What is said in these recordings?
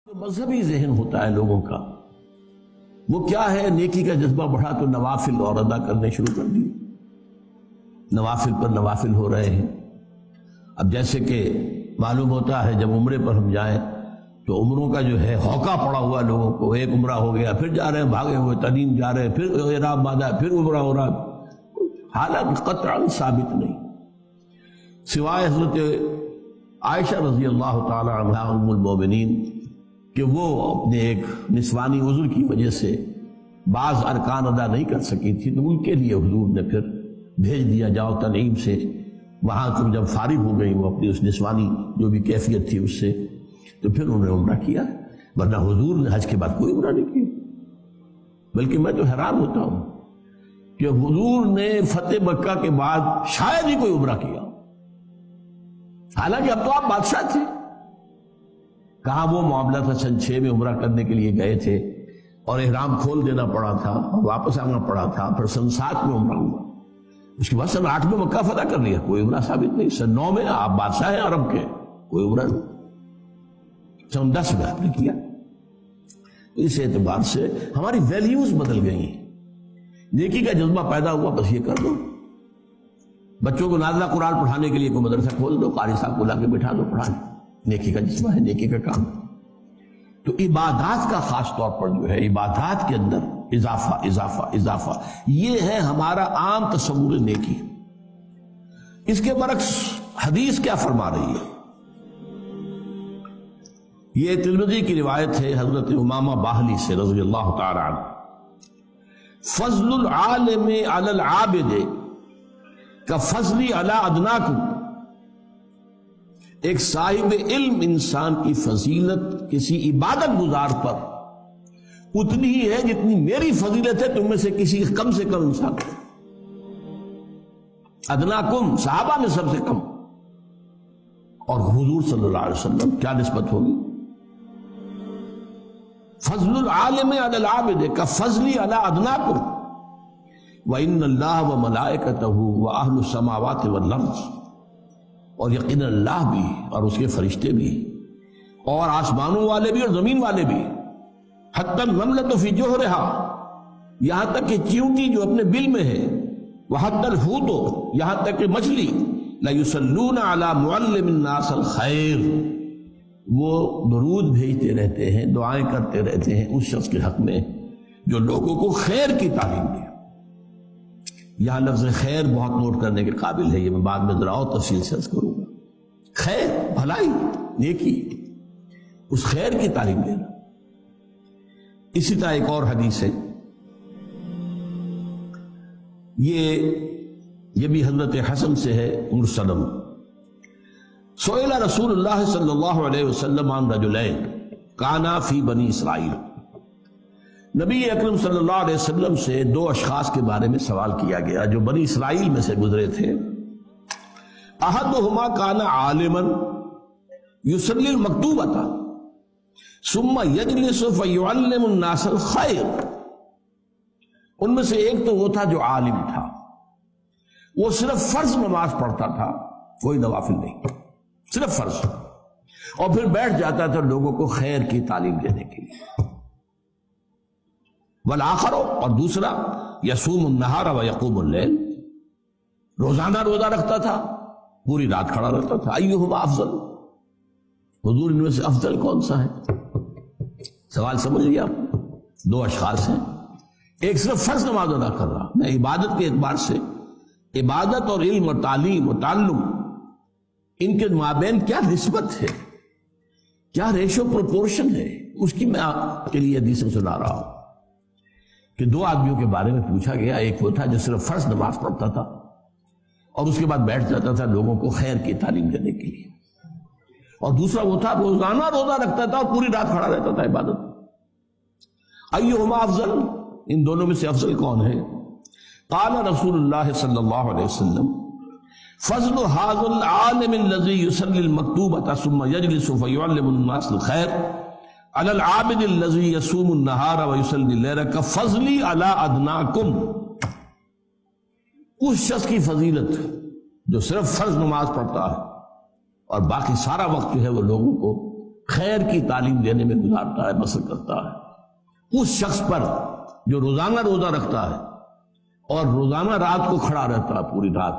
جو مذہبی ذہن ہوتا ہے لوگوں کا وہ کیا ہے، نیکی کا جذبہ بڑھا تو نوافل اور ادا کرنے شروع کر دیے، نوافل پر نوافل ہو رہے ہیں۔ اب جیسے کہ معلوم ہوتا ہے جب عمرے پر ہم جائیں تو عمروں کا جو ہے ہوکا پڑا ہوا لوگوں کو، ایک عمرہ ہو گیا پھر جا رہے ہیں بھاگے ہوئے، تنعیم جا رہے ہیں پھر احرام باندھا پھر عمرہ ہو رہا، حالانکہ قطعاً ثابت نہیں، سوائے حضرت عائشہ رضی اللہ تعالی عنہا ام المومنین کہ وہ اپنے ایک نسوانی عذر کی وجہ سے بعض ارکان ادا نہیں کر سکی تھی، تو ان کے لیے حضور نے پھر بھیج دیا جاؤ تنعیم سے، وہاں تم جب فارغ ہو گئی وہ اپنی اس نسوانی جو بھی کیفیت تھی اس سے، تو پھر انہوں نے عمرہ کیا، ورنہ حضور نے حج کے بعد کوئی عمرہ نہیں کیا۔ بلکہ میں تو حیران ہوتا ہوں کہ حضور نے فتح مکہ کے بعد شاید ہی کوئی عمرہ کیا، حالانکہ اب تو آپ بادشاہ تھے۔ کہاں وہ معاملہ تھا سن 6 میں عمرہ کرنے کے لیے گئے تھے اور احرام کھول دینا پڑا تھا اور واپس آنا پڑا تھا، پھر سن 7 میں عمرہ ہوا، اس کے بعد سن 8 میں مکہ فتح کر لیا، کوئی عمرہ ثابت نہیں۔ سن 9 میں آپ بادشاہ ہیں عرب کے، کوئی عمرہ نہیں۔ سن 10 میں آپ نے کیا۔ اس اعتبار سے ہماری ویلیوز بدل گئی ہیں، نیکی کا جذبہ پیدا ہوا بس یہ کر دو۔ بچوں کو نازلہ قرآن پڑھانے کے لیے کوئی مدرسہ کھول دو، قاری صاحب کو لا کے بٹھا دو پڑھانے، نیکی کا جذبہ ہے، نیکی کا کام۔ تو عبادات کا خاص طور پر جو ہے عبادات کے اندر اضافہ اضافہ اضافہ، یہ ہے ہمارا عام تصور نیکی۔ اس کے برعکس حدیث کیا فرما رہی ہے؟ یہ ترمذی کی روایت ہے حضرت امامہ باہلی سے رضی اللہ تعالی عنہ، فضل العالم علی العابد کفضلی علی ادناکم، ایک صاحب علم انسان کی فضیلت کسی عبادت گزار پر اتنی ہی ہے جتنی میری فضیلت ہے تم میں سے کسی کم انسان پر۔ ادناکم صحابہ میں سب سے کم، اور حضور صلی اللہ علیہ وسلم کیا نسبت ہوگی؟ فضل العالم علی العابد کفضلی علی ادناکم وَإِنَّ اللَّهَ وَمَلَائِكَتَهُ وَأَهْلُ السَّمَاوَاتِ وَالْأَرْضِ، اور یقینا اللہ بھی اور اس کے فرشتے بھی اور آسمانوں والے بھی اور زمین والے بھی، حتی النملۃ فی جوہرہا، یہاں تک کہ چیونٹی جو اپنے بل میں ہے، وحتی الحوت، یہاں تک کہ مچھلی، لَيُصَلُّونَ عَلَى مُعَلِّمِ النَّاسِ الْخَيْرِ، وہ درود بھیجتے رہتے ہیں، دعائیں کرتے رہتے ہیں اس شخص کے حق میں جو لوگوں کو خیر کی تعلیم دے۔ یہاں لفظ خیر بہت نوٹ کرنے کے قابل ہے، یہ میں بعد میں ذرا اور تفصیل سے عرض کروں گا۔ خیر، بھلائی، نیکی، اس خیر کی تعلیم دینا۔ اسی طرح ایک اور حدیث ہے، یہ بھی حضرت حسن سے ہے مرسلم، سئل رسول اللہ صلی اللہ علیہ وسلم عن رجلین کانا فی بنی اسرائیل، نبی اکرم صلی اللہ علیہ وسلم سے 2 اشخاص کے بارے میں سوال کیا گیا جو بنی اسرائیل میں سے گزرے تھے۔ احدہما کان عالما یصلی المکتوبۃ ثم یجلس فیعلم الناس الخیر، ان میں سے ایک تو وہ تھا جو عالم تھا، وہ صرف فرض نماز پڑھتا تھا، کوئی نوافل نہیں، صرف فرض، اور پھر بیٹھ جاتا تھا لوگوں کو خیر کی تعلیم دینے کے لیے۔ والآخر، اور دوسرا یصوم النہار ویقوم اللیل، روزانہ روزہ رکھتا تھا، پوری رات کھڑا رہتا تھا۔ ایہما افضل، حضور ان میں سے افضل کون سا ہے؟ سوال سمجھ لیا آپ؟ 2 اشخاص ہیں، ایک صرف فرض نماز ادا کر رہا، میں عبادت کے اعتبار سے عبادت اور علم اور تعلیم اور تعلم، ان کے مابین کیا نسبت ہے، کیا ریشو پروپورشن ہے، اس کی میں آپ کے لیے حدیثیں سنا رہا ہوں کہ 2 آدمیوں کے بارے میں پوچھا گیا، ایک وہ تھا جو صرف فرض نماز پڑھتا تھا اور اس کے بعد بیٹھ جاتا تھا لوگوں کو خیر کی تعلیم دینے کے لیے، اور دوسرا وہ تھا روزانہ روزہ رکھتا تھا اور پوری رات کھڑا رہتا تھا عبادت۔ ایہما افضل، ان دونوں میں سے افضل کون ہے؟ قال رسول اللہ صلی اللہ علیہ وسلم فضل هذا العالم الذي يصلي المكتوبة ثم يجلس فيعلم الناس الخير علی العابد الذی یصوم النہار ویصلی اللیل کفضلی علی ادناکم، اس شخص کی فضیلت جو صرف فرض نماز پڑھتا ہے اور باقی سارا وقت جو ہے وہ لوگوں کو خیر کی تعلیم دینے میں گزارتا ہے، بسر کرتا ہے، اس شخص پر جو روزانہ روزہ رکھتا ہے اور روزانہ رات کو کھڑا رہتا ہے پوری رات،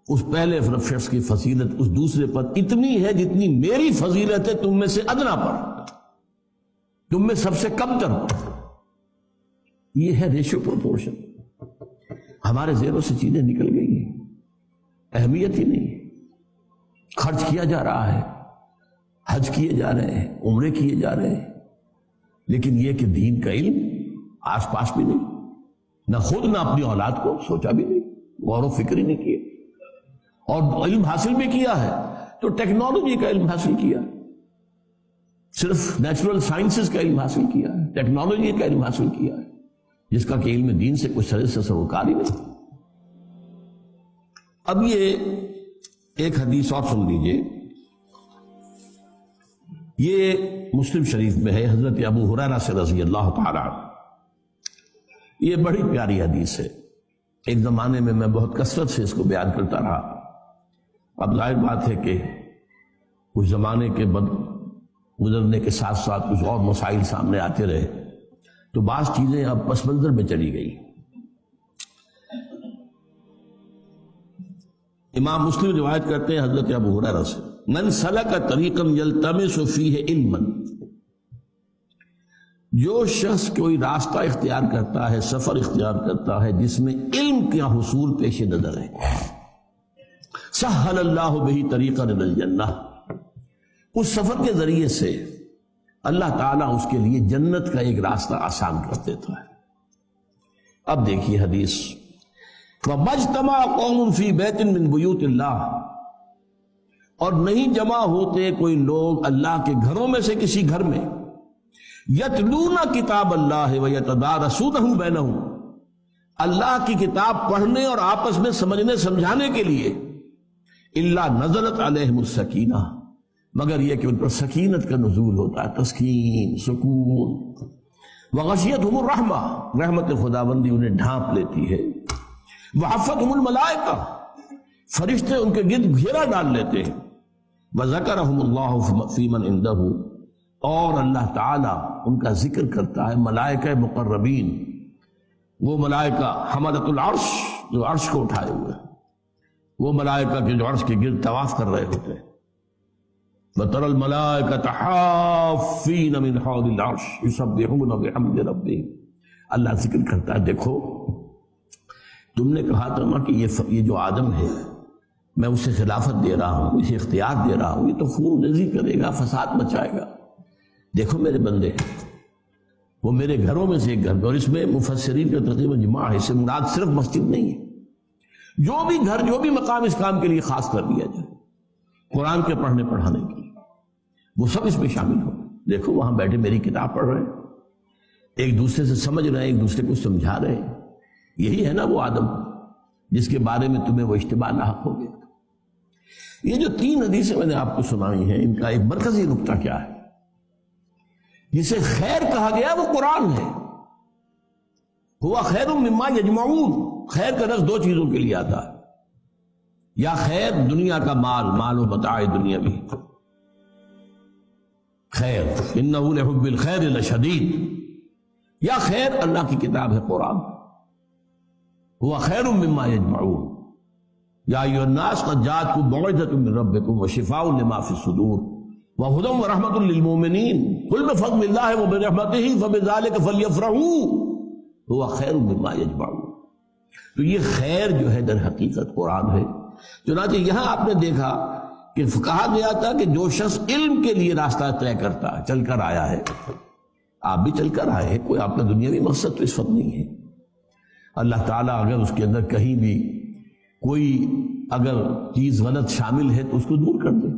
اس پہلے شخص کی فضیلت اس دوسرے پر اتنی ہے جتنی میری فضیلت ہے تم میں سے ادنا پر، تم میں سب سے کم تر پر۔ یہ ہے ریشو پروپورشن۔ ہمارے ذہنوں سے چیزیں نکل گئی ہیں، اہمیت ہی نہیں، خرچ کیا جا رہا ہے، حج کیے جا رہے ہیں، عمرے کیے جا رہے ہیں، لیکن یہ کہ دین کا علم آس پاس بھی نہیں، نہ خود نہ اپنی اولاد کو سوچا بھی نہیں، غور و فکر ہی نہیں کیا، اور علم حاصل بھی کیا ہے تو ٹیکنالوجی کا علم حاصل کیا، صرف نیچرل سائنسز کا علم حاصل کیا ہے، ٹیکنالوجی کا علم حاصل کیا ہے، جس کا کہ علم دین سے کچھ سرے سے سروکار ہی نہیں۔ اب یہ ایک حدیث اور سن لیجئے، یہ مسلم شریف میں ہے، حضرت ابو ہریرہ سے رضی اللہ تعالی عنہ۔ یہ بڑی پیاری حدیث ہے، ایک زمانے میں میں بہت کثرت سے اس کو بیان کرتا رہا، اب ظاہر بات ہے کہ کچھ زمانے کے گزرنے کے ساتھ ساتھ کچھ اور مسائل سامنے آتے رہے تو بعض چیزیں اب پس منظر میں چلی گئی۔ امام مسلم روایت کرتے ہیں حضرت ابو ہریرہ سے، من سلک طریقا یلتمس فیہ علما، جو شخص کوئی راستہ اختیار کرتا ہے، سفر اختیار کرتا ہے جس میں علم کا حصول پیش نظر ہے، سہل اللہ بہ طریقا الی الجنہ، اس سفر کے ذریعے سے اللہ تعالیٰ اس کے لیے جنت کا ایک راستہ آسان کر دیتا ہے۔ اب دیکھیے حدیث، وَمَجْتَمَعَ قَوْمٌ فِي بَيْتٍ مِّن بُيُوتِ اللَّهِ، اور نہیں جمع ہوتے کوئی لوگ اللہ کے گھروں میں سے کسی گھر میں، یتلون کتاب اللہ ویتدارسونہ بینہم، اللہ کی کتاب پڑھنے اور آپس میں سمجھنے سمجھانے کے لیے، الا نزلت علیہم السکینہ، مگر یہ کہ ان پر سکینت کا نزول ہوتا ہے، تسکین، سکون، وغشیتہم الرحمہ، رحمت خداوندی انہیں ڈھانپ لیتی ہے، وحفتہم الملائکہ، فرشتے ان کے گرد گھیرا ڈال لیتے ہیں، وذکرہم اللہ فی من عندہ، اور اللہ تعالیٰ ان کا ذکر کرتا ہے ملائکہ مقربین، وہ ملائکہ حملۃ العرش جو عرش کو اٹھائے ہوئے، وہ ملائکہ کے جو عرش کے گرد طواف کر رہے ہوتے ہیں، وَتَرَى الْمَلَائِكَةَ حَافِّينَ مِنْ حَوْلِ الْعَرْشِ يُسَبِّحُونَ بِحَمْدِ رَبِّهِمْ، اللہ ذکر کرتا ہے، دیکھو تم نے کہا تھا کہ یہ جو آدم ہے میں اسے خلافت دے رہا ہوں، اسے اختیار دے رہا ہوں، یہ تو خون ریزی کرے گا، فساد مچائے گا، دیکھو میرے بندے وہ میرے گھروں میں سے ایک گھر، اور اس میں مفسرین کا تقریباً جماع ہے، اس سے مراد صرف مسجد نہیں ہے، جو بھی گھر، جو بھی مقام اس کام کے لیے خاص کر دیا جائے، قرآن کے پڑھنے پڑھانے کے لیے، وہ سب اس میں شامل ہو۔ دیکھو وہاں بیٹھے میری کتاب پڑھ رہے ہیں، ایک دوسرے سے سمجھ رہے ہیں، ایک دوسرے کو سمجھا رہے ہیں، یہی ہے نا وہ آدم جس کے بارے میں تمہیں وہ اجتماع لاحق ہو گیا۔ یہ جو 3 حدیثیں میں نے آپ کو سنائی ہیں، ان کا ایک مرکزی نقطہ کیا ہے؟ جسے خیر کہا گیا وہ قرآن ہے، ہوا خیر مما یجمعون، خیر کا لفظ 2 چیزوں کے لیے آتا ہے، یا خیر دنیا کا مال و متاع دنیا بھی، خیر انہ لحب الخیر لشدید، یا خیر اللہ کی کتاب ہے قرآن، ہوا خیر مما یجمعون، یا ایھا الناس قد جاءتکم موعظۃ من ربکم وشفاء لما فی الصدور وہدی ورحمۃ للمؤمنین قل بفضل اللہ وبرحمتہ فبذلک فلیفرحوا ہوا خیر مما یجمعون۔ تو یہ خیر جو ہے در حقیقت قرآن ہے۔ چنانچہ یہاں آپ نے دیکھا کہ کہا گیا تھا کہ جو شخص علم کے لیے راستہ طے کرتا ہے، چل کر آیا ہے، آپ بھی چل کر آئے ہیں، کوئی آپ کا دنیاوی مقصد تو اس وقت نہیں ہے، اللہ تعالیٰ اگر اس کے اندر کہیں بھی کوئی اگر چیز غلط شامل ہے تو اس کو دور کر دے،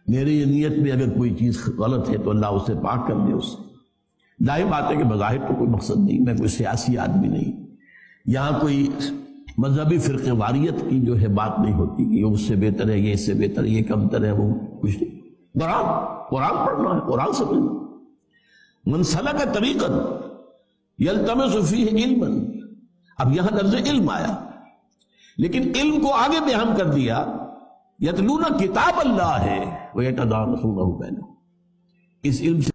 میری نیت میں اگر کوئی چیز غلط ہے تو اللہ اسے پاک کر دے، اس سے ظاہر بات ہے کہ بظاہر تو کوئی مقصد نہیں، میں کوئی سیاسی آدمی نہیں، یہاں کوئی مذہبی فرقے واریت کی جو ہے بات نہیں ہوتی کہ یہ اس سے بہتر ہے، یہ اس سے بہتر ہے، یہ کمتر ہے، وہ کچھ نہیں، قرآن پڑھنا ہے، قرآن سمجھنا۔ من سلک طریقا یلتمس فیہ علما، اب یہاں لفظ علم آیا، لیکن علم کو آگے بیان کر دیا یتلون کتاب اللہ ہے ویتدارسونہ بینہم، اس علم سے